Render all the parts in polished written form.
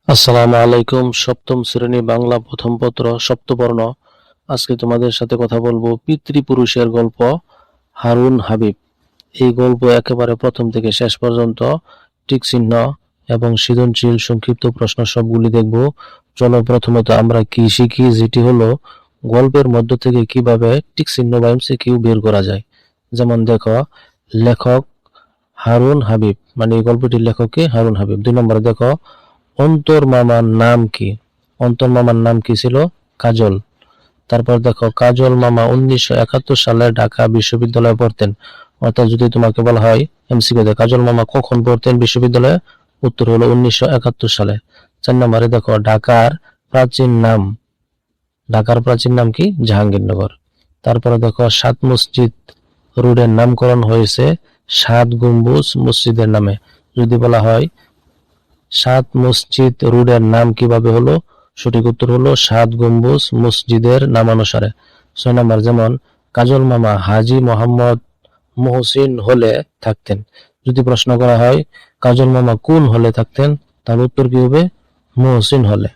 আসসালামু আলাইকুম। সপ্তম শ্রেণী বাংলা প্রথম পত্র সপ্তবর্ণ। আজকে তোমাদের সাথে কথা বলবো পিতৃপুরুষের গল্প হারুন হাবিব। এই গল্প একেবারে প্রথম থেকে শেষ পর্যন্ত টিক চিহ্ন এবং সৃজনশীল সংক্ষিপ্ত প্রশ্ন সবগুলি দেখব। চলো প্রথমত আমরা কি শিখি, যেটি হলো গল্পের মধ্য থেকে কিভাবে টিক চিহ্ন বা এমসিকিউ বের করা যায়। যেমন দেখো, লেখক হারুন হাবিব, মানে এই গল্পটির লেখককে হারুন হাবিব। 2 নম্বরে দেখো, অন্তর মামার নাম কি? অন্তর মামার নাম কি ছিল? কাজল। তারপর দেখো, কাজল মামা 1971 সালে ঢাকা বিশ্ববিদ্যালয়ে পড়তেন। অর্থাৎ যদি তোমাকে বলা হয় এমসিকিউতে কাজল মামা কখন পড়তেন বিশ্ববিদ্যালয়ে, উত্তর হলো 1971 সালে। 4 নম্বরে দেখো, ঢাকার প্রাচীন নাম। ঢাকার প্রাচীন নাম কি? জাহাঙ্গীরনগর। তারপরে দেখো, 7 মসজিদ রোডের নামকরণ হয়েছে 7 গম্বুজ মসজিদের নামে। যদি বলা হয় 7 মসজিদ রোডের নাম কিভাবে হলো, সঠিক উত্তর হলো 7 গম্বুজ মসজিদের নামানুসারে। 6 নম্বর, যেমন কাজল মামা হাজী মোহাম্মদ মহসিন হলে থাকতেন। যদি প্রশ্ন করা হয় কাজল মামা কোন হলে থাকতেন, তার উত্তর কি হবে? মহসিন হলে।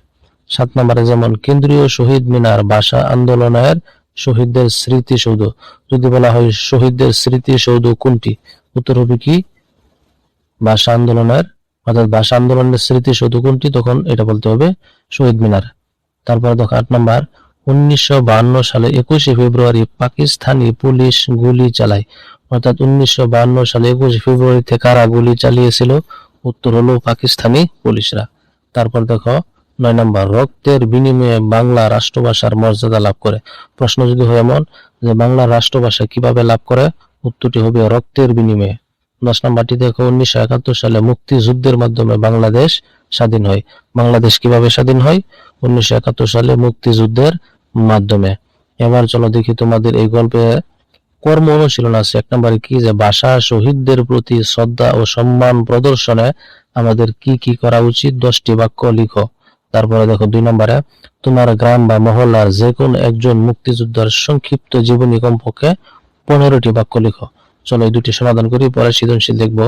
7 নম্বরে, যেমন কেন্দ্রীয় শহীদ মিনার ভাষা আন্দোলনের শহীদদের স্মৃতিসৌধ। যদি বলা হয় শহীদদের স্মৃতিসৌধ কোনটি, উত্তর হবে কি? ভাষা আন্দোলনের, অর্থাৎ ভাষা আন্দোলনের স্মৃতিসৌধ কোনটি, তখন এটা বলতে হবে শহীদ মিনার। তারপর দেখো 8 নম্বর, 1952 সালে 21শে ফেব্রুয়ারি পাকিস্তানি পুলিশ গুলি চালায়। অর্থাৎ 1952 সালে 21 ফেব্রুয়ারিতে কারা গুলি চালিয়েছিল, উত্তর হলো পাকিস্তানি পুলিশরা। তারপর দেখো 9 নম্বর, রক্তের বিনিময়ে বাংলা রাষ্ট্রভাষার মর্যাদা লাভ করে। প্রশ্ন যদি হয় এমন যে বাংলা রাষ্ট্রভাষা কিভাবে লাভ করে, উত্তরটি হবে রক্তের বিনিময়ে। 10 নম্বরটি দেখো, 1971 সালে মুক্তিযুদ্ধের মাধ্যমে বাংলাদেশ স্বাধীন হয়। বাংলাদেশ কিভাবে স্বাধীন হয়? 1971 সালে মুক্তিযুদ্ধের মাধ্যমে। এবার চলো দেখি তোমাদের এই গল্পে কর্ম অনুশীলন আছে। 1 নম্বরে কি, যে ভাষা শহীদদের প্রতি শ্রদ্ধা ও সম্মান প্রদর্শনে আমাদের কি কি করা উচিত, 10টি বাক্য লিখো। তারপরে দেখো 2 নম্বরে, তোমার গ্রাম বা মহল্লার যে কোনো একজন মুক্তিযোদ্ধার সংক্ষিপ্ত জীবনী কমপক্ষে 15টি বাক্য লিখো। চলো এই দুটি সমাধান করি, পরে সৃজনশীল দেখবো।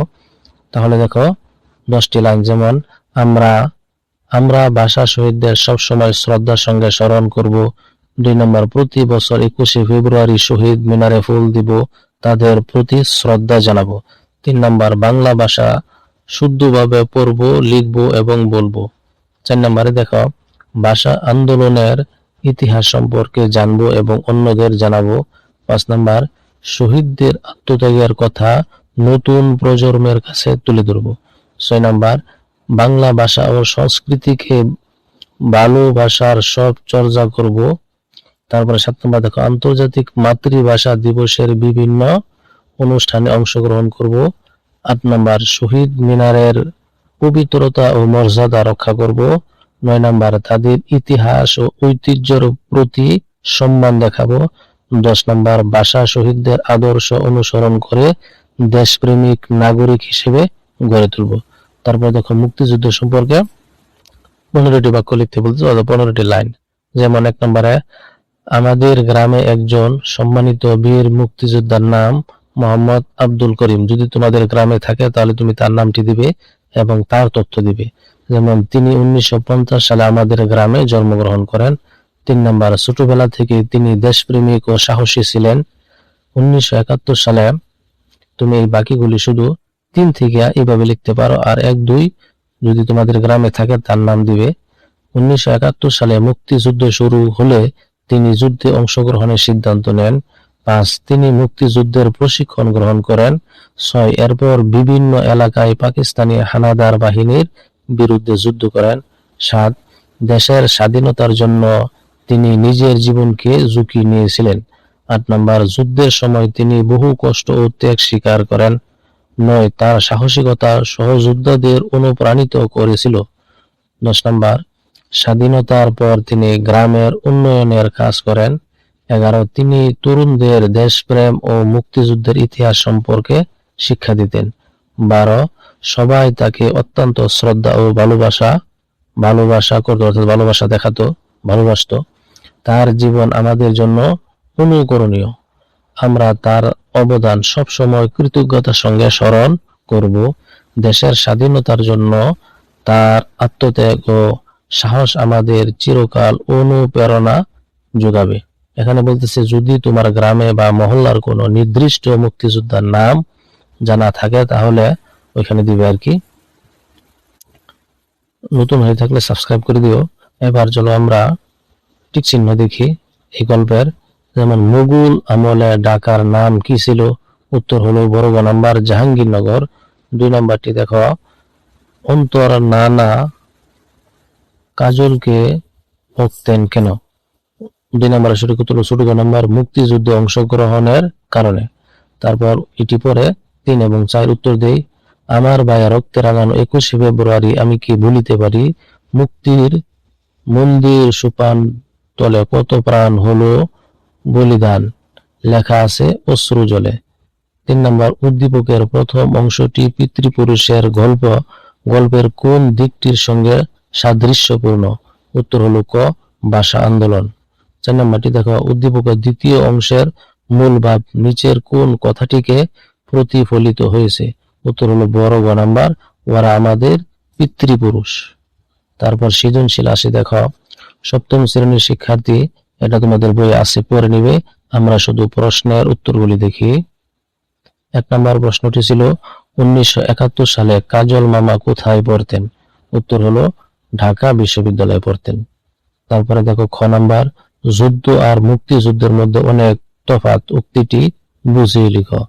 তাহলে দেখো 10টি লাইন, যেমন আমরা আমরা ভাষা শহীদদের সবসময় শ্রদ্ধার সঙ্গে স্মরণ করব। 2 নম্বর, প্রতি বছর 21শে ফেব্রুয়ারি শহীদ মিনারে ফুল দিব, তাদের প্রতি শ্রদ্ধা জানাবো। 3 নম্বর, বাংলা ভাষা শুদ্ধভাবে পড়ব, লিখব এবং বলবো। 4 নম্বরে দেখো, ভাষা আন্দোলনের ইতিহাস সম্পর্কে জানবো এবং অন্যদের জানাবো। 5 নম্বর, শহীদদের আত্মত্যাগের কথা নতুন প্রজন্মের কাছে তুলে ধরব। 6 নম্বর, বাংলা ভাষা ও সংস্কৃতিকে ভালোবাসার সব চর্চা করব। তারপরে 7 নম্বর দেখো, আন্তর্জাতিক মাতৃভাষা দিবসের বিভিন্ন অনুষ্ঠানে অংশগ্রহণ করব। 8 নম্বর, শহীদ মিনারের পবিত্রতা ও মর্যাদা রক্ষা করব। 9 নম্বর, তাদের ইতিহাস ও ঐতিহ্যের প্রতি সম্মান দেখাবো। 10 নম্বর, ভাষা শহীদদের আদর্শ অনুসরণ করে দেশপ্রেমিক নাগরিক হিসেবে গড়ে তুলব। তারপর দেখো, মুক্তিযুদ্ধ সম্পর্কে 15টি বাক্য লিখতে বলছে, 15টি লাইন। যেমন 1 নম্বরে, আমাদের গ্রামে একজন সম্মানিত বীর মুক্তিযোদ্ধার নাম মোহাম্মদ আব্দুল করিম। যদি তোমাদের গ্রামে থাকে তাহলে তুমি তার নামটি দিবে এবং তার তথ্য দিবে। যেমন তিনি 1950 সালে আমাদের গ্রামে জন্মগ্রহণ করেন। 3 নম্বর, ছোটবেলা থেকে তিনি দেশপ্রেমিক ও সাহসী ছিলেন। 1971 সালে, তুমি এই বাকিগুলি শুধু 3 থেকে এইভাবে লিখতে পারো, আর 1, 2 যদি তোমাদের গ্রামে থাকে তার নাম দিবে। 1971 সালে মুক্তিযুদ্ধ শুরু হলে তিনি যুদ্ধে অংশগ্রহণের সিদ্ধান্ত নেন। 5, তিনি মুক্তিযুদ্ধের প্রশিক্ষণ গ্রহণ করেন। 6, এরপর বিভিন্ন এলাকায় পাকিস্তানি হানাদার বাহিনীর বিরুদ্ধে যুদ্ধ করেন। 7, দেশের স্বাধীনতার জন্য তিনি নিজের জীবনকে ঝুঁকি নিয়েছিলেন। 8 নম্বর, যুদ্ধের সময় তিনি বহু কষ্ট ও ত্যাগ স্বীকার করেন। 9, তার সাহসিকতা সহযোদ্ধাদের অনুপ্রাণিত করেছিল। 10 নম্বর, স্বাধীনতার পর তিনি গ্রামের উন্নয়নের কাজ করেন। 11, তিনি তরুণদের দেশপ্রেম ও মুক্তিযুদ্ধের ইতিহাস সম্পর্কে শিক্ষা দিতেন। 12, সবাই তাকে অত্যন্ত শ্রদ্ধা ও ভালোবাসা করত, অর্থাৎ ভালোবাসা দেখাতো, ভালোবাসতো। তার জীবন আমাদের জন্য অনুকরণীয়। আমরা তার অবদান সবসময় কৃতজ্ঞতার সঙ্গে স্মরণ করব। দেশের স্বাধীনতার জন্য তার আত্মত্যাগ ও সাহস আমাদের চিরকাল অনুপ্রেরণা যোগাবে। এখানে বলতেছে যদি তোমার গ্রামে বা মহল্লার কোনো নির্দিষ্ট মুক্তিযোদ্ধার নাম জানা থাকে তাহলে ওইখানে দিবে আর কি। নতুন হয়ে থাকলে সাবস্ক্রাইব করে দিও। এবার চলো আমরা টিক চিহ্ন দেখি এই গল্পের। যেমন মুঘল আমলে ঢাকার নাম কি ছিল? উত্তর হলো বড় গ নাম্বার জাহাঙ্গীরনগর। 2 নাম্বারটি দেখো, অন্তর নানা কাজলকে বকতেন কেন? 2 নাম্বার সঠিক উত্তর হলো ছোট গ নাম্বার মুক্তিযুদ্ধে অংশগ্রহণের কারণে। তারপর এটি পরে 3 এবং 4 উত্তর দেই। আমার ভাইয়া রক্তে রাঙানো 21শে ফেব্রুয়ারি আমি কি ভুলিতে পারি? মুক্তির মন্দির সোপান তলে কত প্রাণ হলো বলিদান, লেখা আছে অশ্রু জলে। 3 নম্বর উদ্দীপকের প্রথম অংশটি পিতৃপুরুষের গল্প, গল্পের কোন দিকটির সঙ্গে সাদৃশ্যপূর্ণ? উত্তর হলো ক, ভাষা আন্দোলন। 4 নম্বরটি দেখো, উদ্দীপকের দ্বিতীয় অংশের মূল ভাব নিচের কোন কথাটিকে প্রতিফলিত হয়েছে? উত্তর হলো বড় গ নাম্বার ওরা আমাদের পিতৃপুরুষ। তারপর সৃজনশীল আসে দেখো, 7ম শ্রেণীর শিক্ষার্থী, এটা তোমাদের বইয়ে আছে, পড়ে নিবে। আমরা শুধু প্রশ্নের উত্তরগুলি দেখি। 1 নম্বর প্রশ্নটি ছিল 1971 সালে কাজল মামা কোথায় পড়তেন? উত্তর হলো ঢাকা বিশ্ববিদ্যালয়ে পড়তেন। তারপরে দেখো খ নাম্বার, যুদ্ধ আর মুক্তিযুদ্ধের মধ্যে অনেক তফাৎ, উক্তিটি বুঝিয়ে লিখো।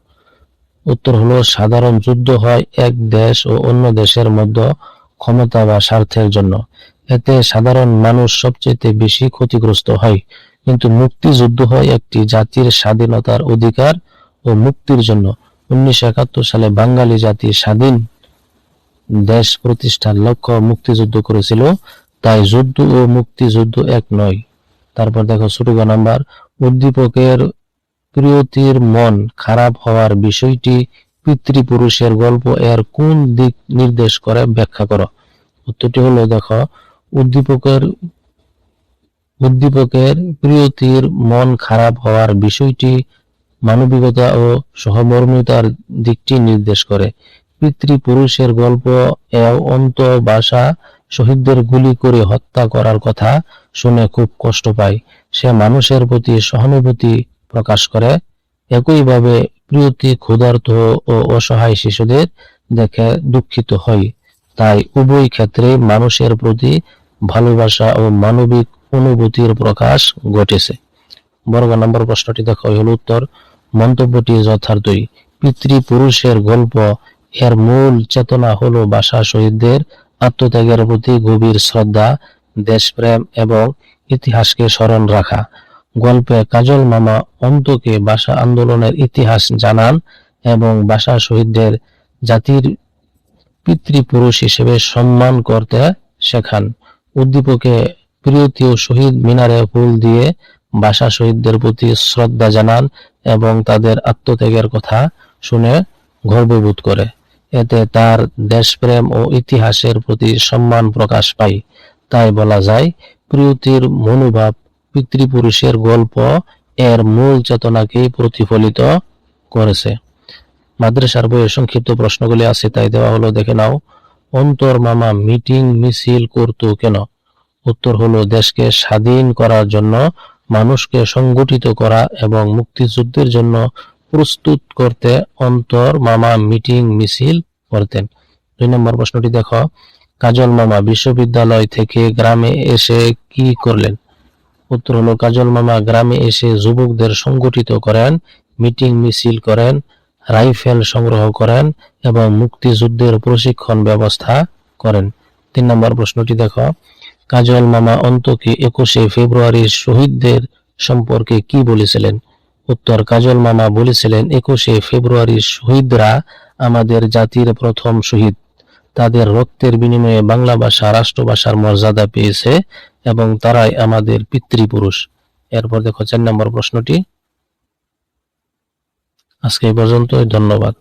উত্তর হলো সাধারণ যুদ্ধ হয় এক দেশ ও অন্য দেশের মধ্যে ক্ষমতা বা স্বার্থের জন্য, এতে সাধারণ মানুষ সবচেয়ে বেশি ক্ষতিগ্রস্ত হয়, কিন্তু মুক্তিযুদ্ধ হয় একটি জাতির স্বাধীনতার অধিকার ও মুক্তির জন্য। 1971 সালে বাঙালি জাতি স্বাধীন দেশ প্রতিষ্ঠার লক্ষ্য মুক্তিযুদ্ধ করেছিল, তাই যুদ্ধ ও মুক্তিযুদ্ধ এক নয়। তারপর দেখো ছোট গ নাম্বার, উদ্দীপকের প্রিয়তির মন খারাপ হওয়ার বিষয়টি পিতৃপুরুষের গল্প এর কোন দিক নির্দেশ করে ব্যাখ্যা করো? উত্তরটি হলো দেখো, উদ্দীপকের প্রিয়তির মন খারাপ হওয়ার বিষয়টি মানবিকতা ও সহমর্মিতার দিকটি নির্দেশ করে। পিতৃপুরুষের গল্প এর অন্ত ভাষা শহীদদের গুলি করে হত্যা করার কথা শুনে খুব কষ্ট পায়, সে মানুষের প্রতি সহানুভূতি প্রকাশ করে। একইভাবে প্রিয়তি ক্ষুধার্ত ও অসহায় শিশুদের দেখে দুঃখিত হয়, তাই উভয় ক্ষেত্রে মানুষের প্রতি ভালোবাসা ও মানবিক অনুভূতির প্রকাশ ঘটেছে। বর্গ নম্বর প্রশ্নটি দেখো হল উত্তর, মন্তব্যটি যথার্থই। পিতৃপুরুষের গল্প এর মূল চেতনা হলো ভাষা শহীদদের আত্মত্যাগের প্রতি গভীর শ্রদ্ধা, দেশপ্রেম এবং ইতিহাসকে স্মরণ রাখা। গল্পে কাজল মামা অন্তকে ভাষা আন্দোলনের ইতিহাস জানান এবং ভাষা শহীদদের জাতির পিতৃপুরুষ হিসেবে সম্মান করতে শেখান। উদ্দীপকে প্রিয়তি ও শহীদ মিনারে ফুল দিয়ে ভাষা শহীদদের প্রতি শ্রদ্ধা জানান এবং তাদের আত্মত্যাগের কথা শুনে গর্ববোধ করে, এতে তার দেশপ্রেম ও ইতিহাসের প্রতি সম্মান প্রকাশ পায়। তাই বলা যায় প্রিয়তির মনোভাব পিতৃপুরুষের গল্প এর মূল চেতনাকেই প্রতিফলিত করেছে। মাদ্রাসার বইয়ে সংক্ষিপ্ত প্রশ্নগুলি আছে, তাই দেওয়া হলো, দেখে নাও। অন্তর মামা মিটিং মিছিল করতো কেন? উত্তর হলো দেশকে স্বাধীন করার জন্য, মানুষকে সংগঠিত করা এবং মুক্তিযুদ্ধের জন্য প্রস্তুত করতে অন্তর মামা মিটিং মিছিল করতেন। 2 নম্বর প্রশ্নটি দেখো, কাজল মামা বিশ্ববিদ্যালয় থেকে গ্রামে এসে কি করলেন? উত্তর হলো কাজল মামা গ্রামে এসে যুবকদের সংগঠিত করেন, মিটিং মিছিল করেন, রাইফেল সংগ্রহ করেন এবং মুক্তিযুদ্ধের প্রশিক্ষণ ব্যবস্থা করেন। 3 নম্বর প্রশ্নটি দেখো, কাজল মামা অন্তকে 21শে ফেব্রুয়ারির শহীদদের সম্পর্কে কি বলেছিলেন? উত্তর, কাজল মামা বলেছিলেন 21শে ফেব্রুয়ারির শহীদরা আমাদের জাতির প্রথম শহীদ, তাদের রক্তের বিনিময়ে বাংলা ভাষা রাষ্ট্রভাষার মর্যাদা পেয়েছে এবং তারাই আমাদের পিতৃপুরুষ। এরপর দেখো 4 নম্বর প্রশ্নটি। আজকে এই পর্যন্তই, ধন্যবাদ।